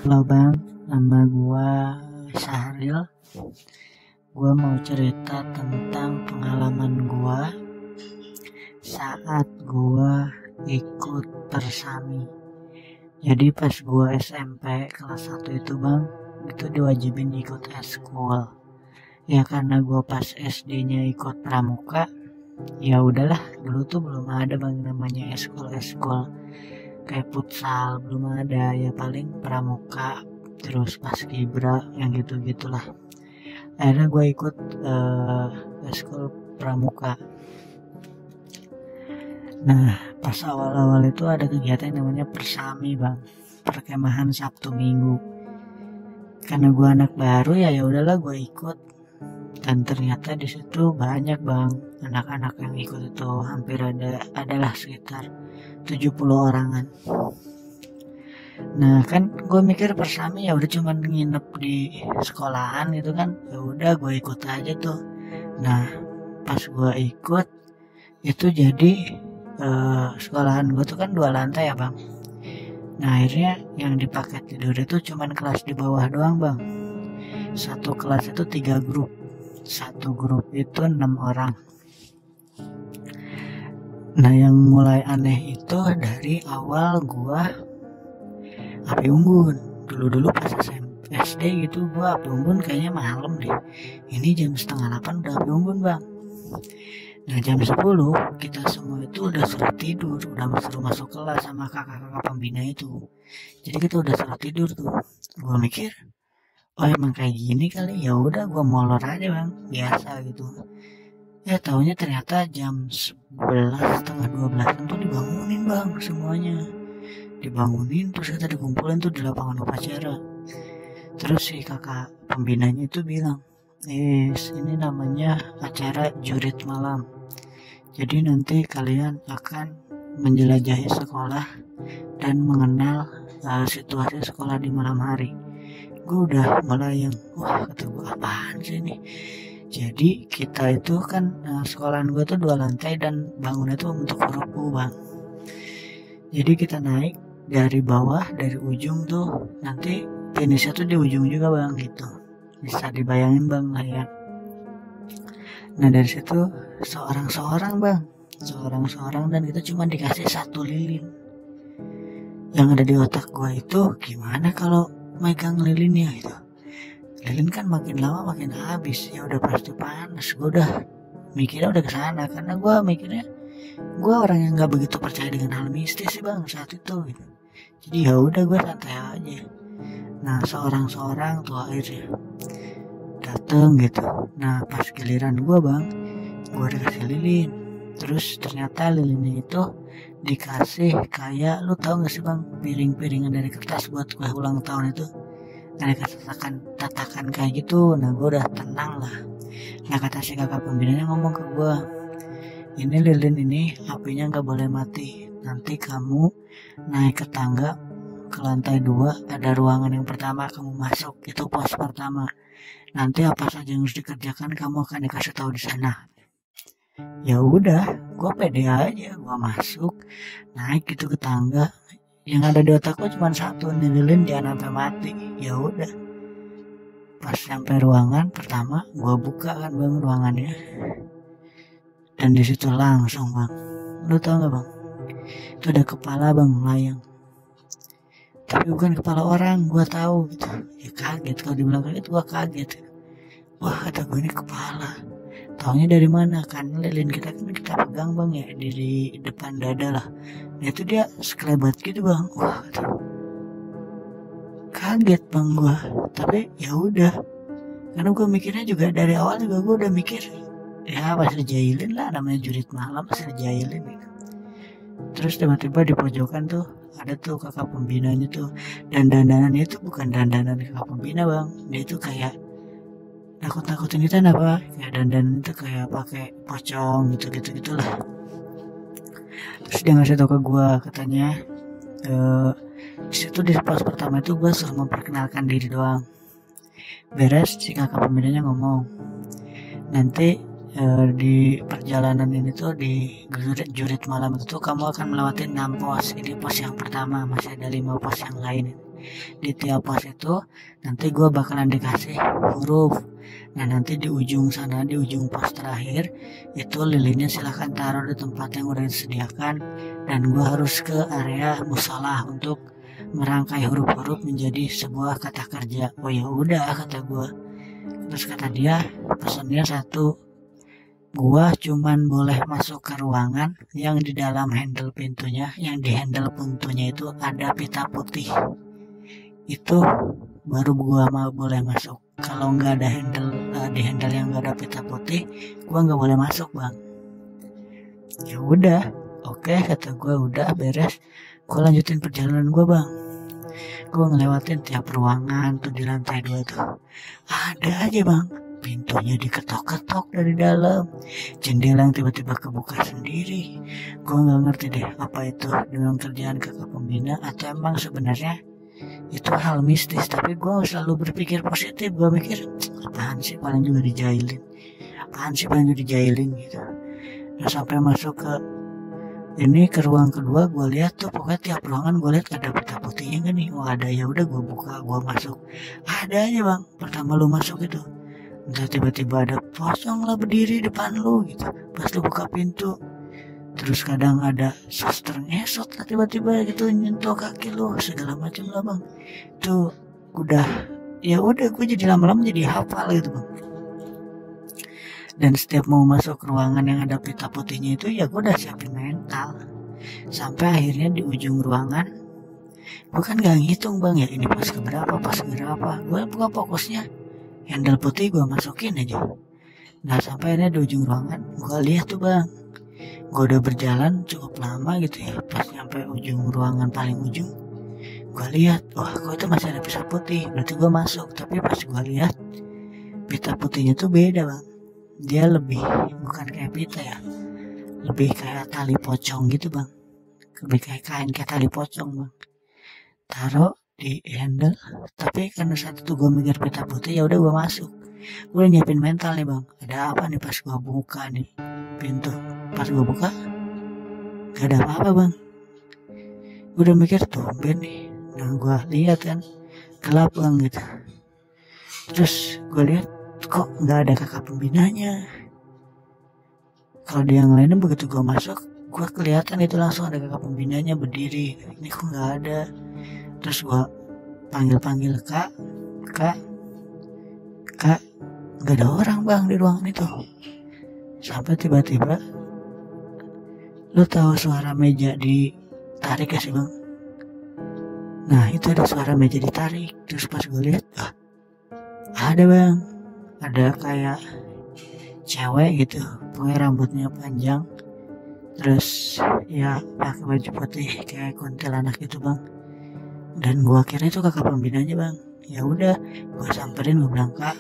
Halo Bang, nama gua Syahril. Gua mau cerita tentang pengalaman gua saat gua ikut Persami. Jadi pas gua SMP kelas 1 itu Bang, itu diwajibin ikut eskul. Ya karena gua pas SD-nya ikut pramuka, ya udahlah, dulu tuh belum ada Bang namanya eskul-eskul kayak futsal, belum ada, ya paling pramuka terus paskibra yang gitu-gitulah. Akhirnya gue ikut eskul pramuka. Nah pas awal-awal itu ada kegiatan yang namanya Persami Bang, perkemahan Sabtu Minggu. Karena gue anak baru, ya udahlah gue ikut. Dan ternyata di situ banyak Bang anak-anak yang ikut itu, hampir adalah sekitar 70 orangan. Nah kan gue mikir Persami ya udah cuman nginep di sekolahan gitu kan, ya udah gue ikut aja tuh. Nah pas gue ikut itu jadi sekolahan gue tuh kan 2 lantai ya Bang. Nah akhirnya yang dipakai tidur itu cuman kelas di bawah doang Bang. Satu kelas itu 3 grup, satu grup itu 6 orang. Nah yang mulai aneh itu dari awal gua api unggun. Dulu pas SD gitu gua api unggun kayaknya malam deh. Ini jam setengah 8 udah api unggun Bang. Nah jam 10 kita semua itu udah suruh tidur, udah suruh masuk kelas sama kakak-kakak pembina itu. Jadi kita udah suruh tidur tuh. Gua mikir, oh emang kayak gini kali, ya udah gua molor aja Bang, biasa gitu. Ya taunya ternyata jam 11 setengah 12 tuh dibangunin Bang semuanya. Dibangunin terus kita dikumpulin tuh di lapangan upacara. Terus si kakak pembinanya itu bilang, ini namanya acara jurit malam. Jadi nanti kalian akan menjelajahi sekolah dan mengenal situasi sekolah di malam hari. Gue udah mulai yang, wah kata gue apaan sih ini. Jadi kita itu kan sekolahan gue tuh 2 lantai dan bangunnya tuh untuk huruf U Bang. Jadi kita naik dari bawah, dari ujung tuh, nanti finishnya tuh di ujung juga Bang gitu. Bisa dibayangin Bang lah ya. Nah dari situ seorang-seorang Bang, seorang-seorang, dan kita cuma dikasih 1 lilin. Yang ada di otak gue itu gimana kalau megang lilinnya gitu. Lilin kan makin lama makin habis, ya udah pasti panas. Gue udah mikirnya udah kesana, karena gue mikirnya gue orang yang nggak begitu percaya dengan hal mistis sih Bang saat itu gitu. Jadi ya udah gue santai aja. Nah seorang-seorang tuh akhirnya dateng gitu. Nah pas giliran gue Bang, gue dikasih lilin. Terus ternyata lilinnya itu dikasih kayak, lu tau gak sih Bang, piring-piringan dari kertas buat kue ulang tahun itu. Ada tatakan kayak gitu. Nah gue udah tenang lah. Nah kata si kakak pembinanya ngomong ke gue, ini lilin ini apinya gak boleh mati. Nanti kamu naik ke tangga ke lantai 2, ada ruangan yang pertama, kamu masuk, itu pos pertama. Nanti apa saja yang harus dikerjakan kamu akan dikasih tahu di sana. Ya udah, gue pede aja, gue masuk, naik gitu ke tangga. Yang ada di otak gue cuma satu, nih lilin jangan sampai mati. Ya udah, pas sampai ruangan pertama, gue buka kan Bang ruangannya, dan di situ langsung Bang, lu tau gak Bang, itu ada kepala Bang melayang. Tapi bukan kepala orang, gue tahu gitu. Ya kaget, kalau dibilang kaget gue kaget. Wah kata gue, ini kepala. Taunya dari mana? Kan lilin kita pegang Bang ya di depan dada lah. Nah itu dia sekelebat gitu Bang. Wah kaget Bang gue. Tapi ya udah, karena gue mikirnya juga dari awal juga gue udah mikir, ya pasti dijailin lah, namanya jurit malam pasti dijailin gitu. Terus tiba-tiba di pojokan tuh ada tuh kakak pembinanya tuh, dan dandanannya itu bukan dandanan kakak pembina Bang. Dia itu kayak nakut-nakutin kita apa, kayak dandan itu kayak pakai pocong gitu-gitulah. Terus dia ngasih tau ke gue, katanya di situ di pos pertama itu gue suruh memperkenalkan diri doang. Beres si kakak pembinanya ngomong, nanti di perjalanan ini tuh di jurit malam itu tuh kamu akan melewati 6 pos. Ini pos yang pertama, masih ada 5 pos yang lain. di tiap pos itu nanti gue bakalan dikasih huruf. Nah nanti di ujung sana, di ujung pos terakhir itu lilinnya silahkan taruh di tempat yang udah disediakan, dan gue harus ke area musalah untuk merangkai huruf-huruf menjadi sebuah kata kerja. Oh ya udah, kata gue. Terus kata dia pesannya satu, gua cuman boleh masuk ke ruangan yang di dalam handle pintunya, yang di handle pintunya itu ada pita putih. Itu baru gua mau boleh masuk. Kalau nggak ada handle, di handle yang nggak ada pita putih, gua nggak boleh masuk, bang. Ya udah, oke, kata gua, udah beres. Gua lanjutin perjalanan gua, bang. Gua ngelewatin tiap ruangan tuh di lantai 2 tuh. Ada aja, bang, pintunya diketok-ketok dari dalam, jendela yang tiba-tiba kebuka sendiri. Gue nggak ngerti deh apa itu dengan kerjaan kakak pembina atau emang sebenarnya itu hal mistis. Tapi gue selalu berpikir positif. Gue mikir apaan sih, paling juga dijailin, gitu. Nah sampai masuk ke ruang kedua, gue lihat tuh pokoknya tiap ruangan gue lihat ada pita putihnya kan nih. Wah ada, ya udah gue buka, gue masuk. Ada aja, bang, pertama lu masuk itu entah tiba-tiba ada pocong lah berdiri depan lu gitu pas lu buka pintu. Terus kadang ada suster ngesot lah tiba-tiba gitu nyentuh kaki lu, segala macam lah, bang. Itu udah, ya udah gue jadi lama-lama jadi hafal gitu, bang. Dan setiap mau masuk ruangan yang ada pita putihnya itu ya gue udah siapin mental. Sampai akhirnya di ujung ruangan, gue kan gak ngitung, bang, ya ini pas keberapa, gue bukan fokusnya handle putih gue masukin aja. Nah sampai akhirnya di ujung ruangan gue lihat tuh, bang, gue udah berjalan cukup lama gitu ya. Pas nyampe ujung ruangan paling ujung, gue lihat, wah kok itu masih ada pita putih. Berarti gue masuk. Tapi pas gue lihat pita putihnya tuh beda, bang. Dia lebih, bukan kayak pita ya, lebih kayak tali pocong gitu, bang. Lebih kayak kain, kayak tali pocong, bang. Taruh di handle. Tapi karena saat itu gue mikir pita putih, ya udah gue masuk. Gue nyiapin mental nih, bang, ada apa nih. Pas gue buka nih pintu, pas gue buka gak ada apa-apa, bang. Gue udah mikir tumben nih. Nah gue lihat kan gelap, bang, gitu. Terus gue lihat kok gak ada kakak pembinanya. Kalau di yang lainnya begitu gue masuk, gue kelihatan itu langsung ada kakak pembinanya berdiri. Ini kok gak ada. Terus gue panggil kak, gak ada orang, bang, di ruangan itu. Sampai tiba-tiba, lu tahu suara meja ditarik ya sih, bang? Nah itu ada suara meja ditarik. Terus pas gue lihat, ada, bang, ada kayak cewek gitu, pokoknya rambutnya panjang, terus ya pakai baju putih kayak kuntilanak gitu, bang. Dan gua kira itu kakak pembinanya, bang. Ya udah, gua samperin, gua bilang kak.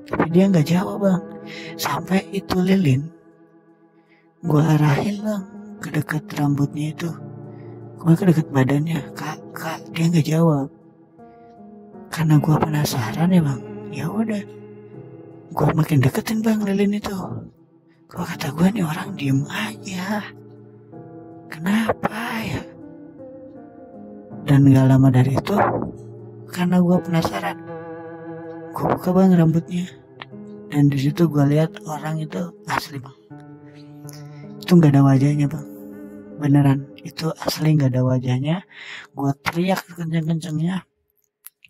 Tapi dia nggak jawab, bang. Sampai itu lilin gua arahin, bang, ke dekat rambutnya itu, gua ke dekat badannya, kak, dia nggak jawab. Karena gua penasaran ya, bang. Ya udah, gua makin deketin, bang, lilin itu. Gua kata gua nih orang diem aja. Kenapa ya? Dan gak lama dari itu, karena gue penasaran, gue buka, bang, rambutnya. Dan di situ gue lihat orang itu asli, bang. Itu gak ada wajahnya, bang. Beneran, itu asli gak ada wajahnya. Gue teriak kenceng-kencengnya.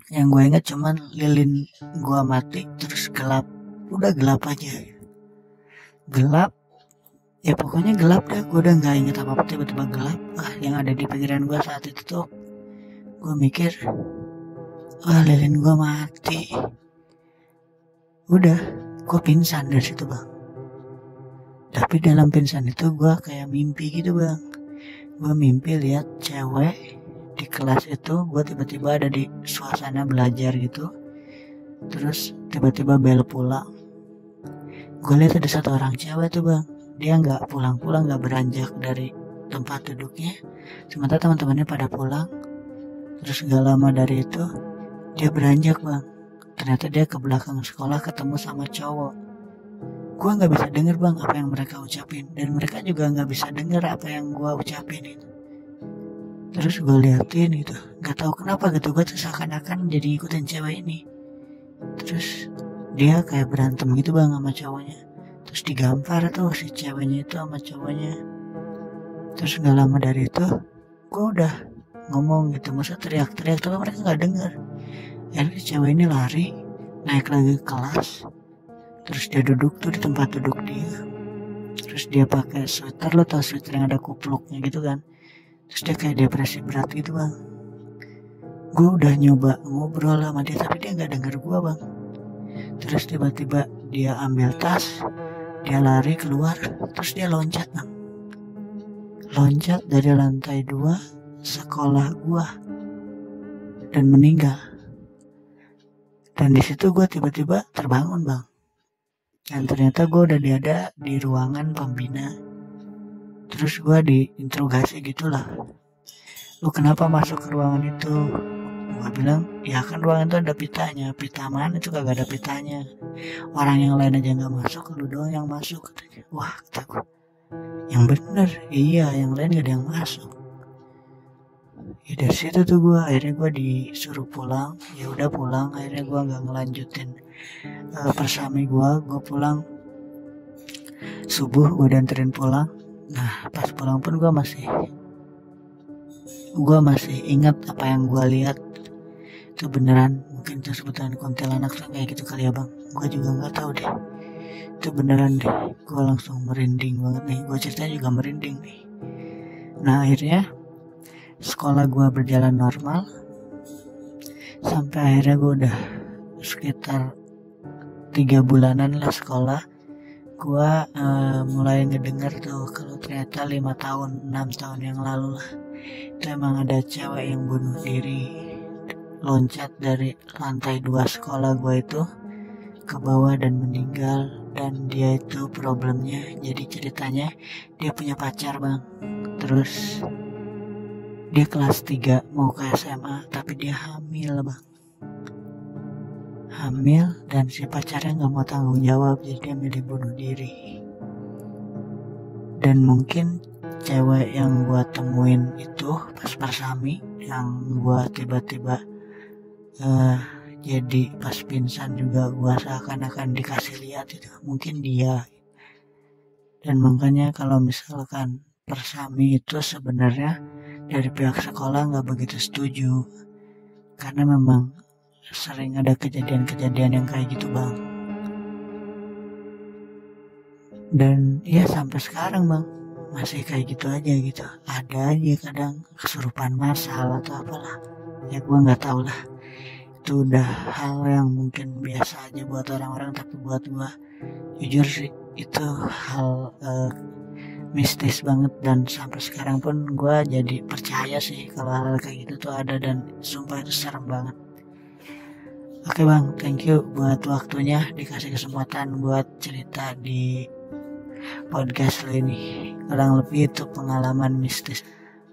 Yang gue ingat cuman lilin gue mati, terus gelap. Udah gelap aja. Gelap. Ya pokoknya gelap dah, gue udah gak inget apa-apa, tiba-tiba gelap. Yang ada di pikiran gue saat itu tuh, gue mikir, lilin gue mati. Udah, gue pingsan dari situ, bang. Tapi dalam pingsan itu gue kayak mimpi gitu, bang. Gue mimpi lihat cewek di kelas itu, gue tiba-tiba ada di suasana belajar gitu. Terus tiba-tiba bel pulang. Gue lihat ada satu orang cewek tuh, bang. Dia nggak pulang-pulang, nggak beranjak dari tempat duduknya. Sementara teman-temannya pada pulang. Terus nggak lama dari itu dia beranjak, bang. Ternyata dia ke belakang sekolah ketemu sama cowok. Gue nggak bisa denger, bang, apa yang mereka ucapin, dan mereka juga nggak bisa denger apa yang gue ucapin itu. Terus gue liatin gitu, nggak tahu kenapa gitu, gue tuh seakan-akan jadi ikutin cewek ini. Terus dia kayak berantem gitu bang sama cowoknya. Terus digampar tuh si ceweknya itu sama cowoknya. Terus nggak lama dari itu gue udah ngomong gitu, masa teriak-teriak tapi mereka nggak dengar. Akhirnya cewek ini lari naik lagi ke kelas. Terus dia duduk tuh di tempat duduk dia. Terus dia pakai sweater, lo tau sweater yang ada kupluknya gitu kan. Terus dia kayak depresi berat gitu bang. Gue udah nyoba ngobrol sama dia tapi dia gak denger gue bang. Terus tiba-tiba dia ambil tas, dia lari keluar, terus dia loncat bang. Loncat dari lantai 2 sekolah gue dan meninggal. Dan di situ gue tiba-tiba terbangun bang. Dan ternyata gue udah ada di ruangan pembina. Terus gue diinterogasi gitulah, lu kenapa masuk ke ruangan itu? Gue bilang, ya kan ruangan itu ada pitanya. Pita mana itu kagak ada pitanya. Orang yang lain aja gak masuk, lu doang yang masuk. Katanya. Wah kata gue, yang bener, iya yang lain gak ada yang masuk. Ya dari situ tuh akhirnya gue disuruh pulang. Ya udah pulang, akhirnya gue gak ngelanjutin persami gue pulang subuh, gue dianterin pulang. Nah pas pulang pun gue masih ingat apa yang gue lihat. Itu beneran, mungkin itu sebutan kuntilanak kayak gitu kali ya bang, gue juga nggak tahu deh. Itu beneran deh, gue langsung merinding banget nih, gue ceritanya juga merinding nih. Nah akhirnya sekolah gue berjalan normal sampai akhirnya gue udah sekitar 3 bulanan lah sekolah. Gue mulai ngedengar tuh kalau ternyata 5 tahun 6 tahun yang lalu lah itu emang ada cewek yang bunuh diri, loncat dari lantai 2 sekolah gue itu ke bawah dan meninggal. Dan dia itu problemnya, jadi ceritanya dia punya pacar bang. Terus dia kelas 3 mau ke SMA tapi dia hamil bang. Hamil dan si pacarnya gak mau tanggung jawab, jadi dia milih bunuh diri. Dan mungkin cewek yang gua temuin itu pas persami, yang gua tiba-tiba jadi pas pingsan juga gua seakan-akan dikasih lihat itu, mungkin dia. Dan makanya kalau misalkan persami itu sebenarnya dari pihak sekolah gak begitu setuju, karena memang sering ada kejadian-kejadian yang kayak gitu bang. Dan ya sampai sekarang bang masih kayak gitu aja gitu. Ada aja kadang kesurupan masal atau apalah, ya gue nggak tahu lah. Itu udah hal yang mungkin biasa aja buat orang-orang, tapi buat gue jujur sih itu hal mistis banget. Dan sampai sekarang pun gue jadi percaya sih kalau hal kayak gitu tuh ada, dan sumpah itu serem banget. Oke bang, thank you buat waktunya, dikasih kesempatan buat cerita di podcast lo ini. Kurang lebih itu pengalaman mistis.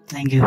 Thank you.